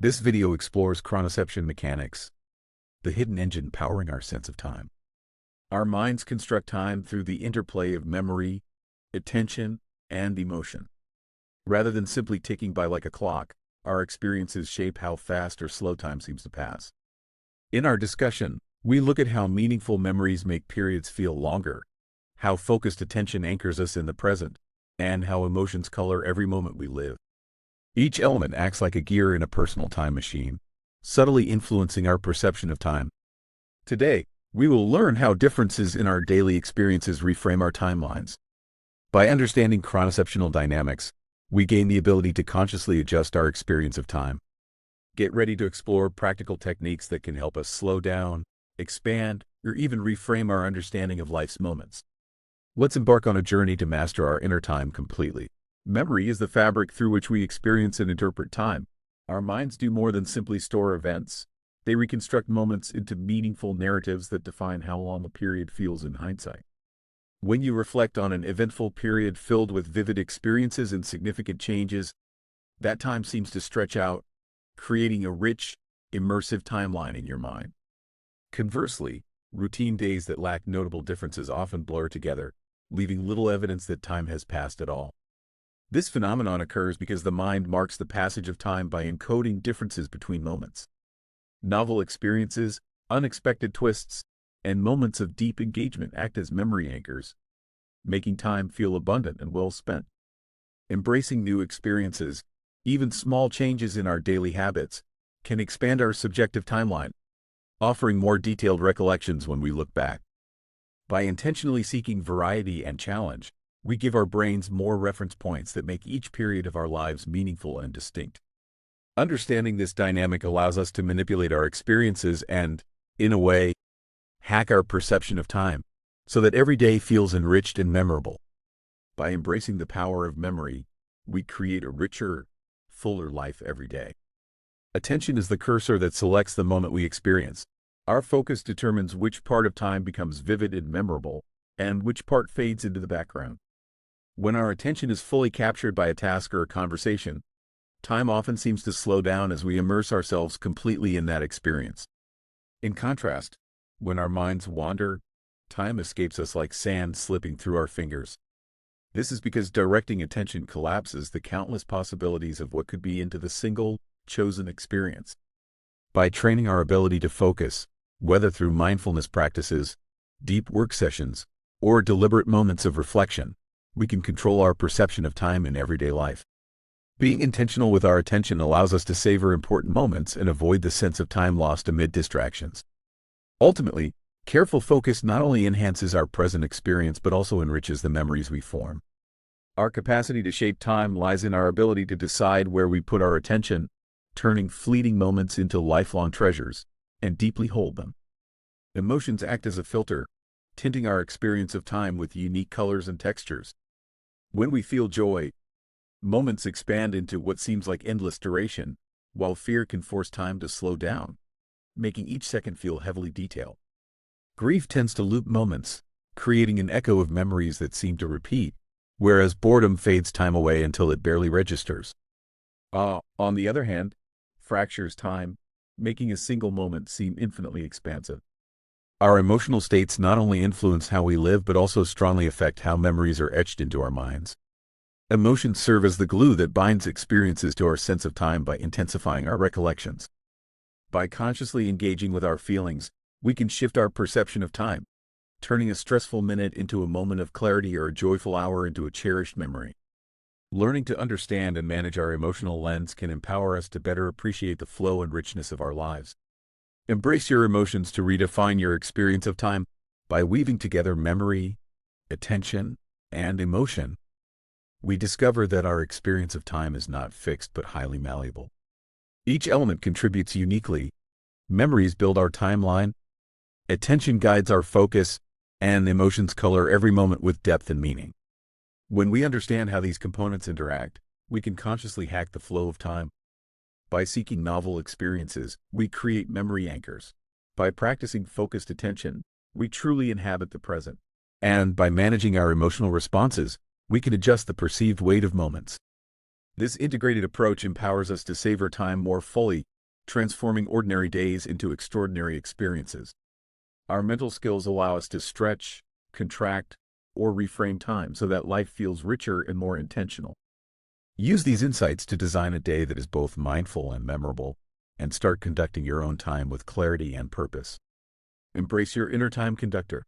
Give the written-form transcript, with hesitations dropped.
This video explores chronoception mechanics, the hidden engine powering our sense of time. Our minds construct time through the interplay of memory, attention, and emotion. Rather than simply ticking by like a clock, our experiences shape how fast or slow time seems to pass. In our discussion, we look at how meaningful memories make periods feel longer, how focused attention anchors us in the present, and how emotions color every moment we live. Each element acts like a gear in a personal time machine, subtly influencing our perception of time. Today, we will learn how differences in our daily experiences reframe our timelines. By understanding chronoceptional dynamics, we gain the ability to consciously adjust our experience of time. Get ready to explore practical techniques that can help us slow down, expand, or even reframe our understanding of life's moments. Let's embark on a journey to master our inner time completely. Memory is the fabric through which we experience and interpret time. Our minds do more than simply store events. They reconstruct moments into meaningful narratives that define how long a period feels in hindsight. When you reflect on an eventful period filled with vivid experiences and significant changes, that time seems to stretch out, creating a rich, immersive timeline in your mind. Conversely, routine days that lack notable differences often blur together, leaving little evidence that time has passed at all. This phenomenon occurs because the mind marks the passage of time by encoding differences between moments. Novel experiences, unexpected twists, and moments of deep engagement act as memory anchors, making time feel abundant and well spent. Embracing new experiences, even small changes in our daily habits, can expand our subjective timeline, offering more detailed recollections when we look back. By intentionally seeking variety and challenge, we give our brains more reference points that make each period of our lives meaningful and distinct. Understanding this dynamic allows us to manipulate our experiences and, in a way, hack our perception of time, so that every day feels enriched and memorable. By embracing the power of memory, we create a richer, fuller life every day. Attention is the cursor that selects the moment we experience. Our focus determines which part of time becomes vivid and memorable, and which part fades into the background. When our attention is fully captured by a task or a conversation, time often seems to slow down as we immerse ourselves completely in that experience. In contrast, when our minds wander, time escapes us like sand slipping through our fingers. This is because directing attention collapses the countless possibilities of what could be into the single, chosen experience. By training our ability to focus, whether through mindfulness practices, deep work sessions, or deliberate moments of reflection, we can control our perception of time in everyday life. Being intentional with our attention allows us to savor important moments and avoid the sense of time lost amid distractions. Ultimately, careful focus not only enhances our present experience but also enriches the memories we form. Our capacity to shape time lies in our ability to decide where we put our attention, turning fleeting moments into lifelong treasures, and deeply hold them. Emotions act as a filter, tinting our experience of time with unique colors and textures. When we feel joy, moments expand into what seems like endless duration, while fear can force time to slow down, making each second feel heavily detailed. Grief tends to loop moments, creating an echo of memories that seem to repeat, whereas boredom fades time away until it barely registers. On the other hand, fractures time, making a single moment seem infinitely expansive. Our emotional states not only influence how we live but also strongly affect how memories are etched into our minds. Emotions serve as the glue that binds experiences to our sense of time by intensifying our recollections. By consciously engaging with our feelings, we can shift our perception of time, turning a stressful minute into a moment of clarity or a joyful hour into a cherished memory. Learning to understand and manage our emotional lens can empower us to better appreciate the flow and richness of our lives. Embrace your emotions to redefine your experience of time by weaving together memory, attention, and emotion. We discover that our experience of time is not fixed but highly malleable. Each element contributes uniquely. Memories build our timeline, attention guides our focus, and emotions color every moment with depth and meaning. When we understand how these components interact, we can consciously hack the flow of time. By seeking novel experiences, we create memory anchors. By practicing focused attention, we truly inhabit the present. And by managing our emotional responses, we can adjust the perceived weight of moments. This integrated approach empowers us to savor time more fully, transforming ordinary days into extraordinary experiences. Our mental skills allow us to stretch, contract, or reframe time so that life feels richer and more intentional. Use these insights to design a day that is both mindful and memorable, and start conducting your own time with clarity and purpose. Embrace your inner time conductor.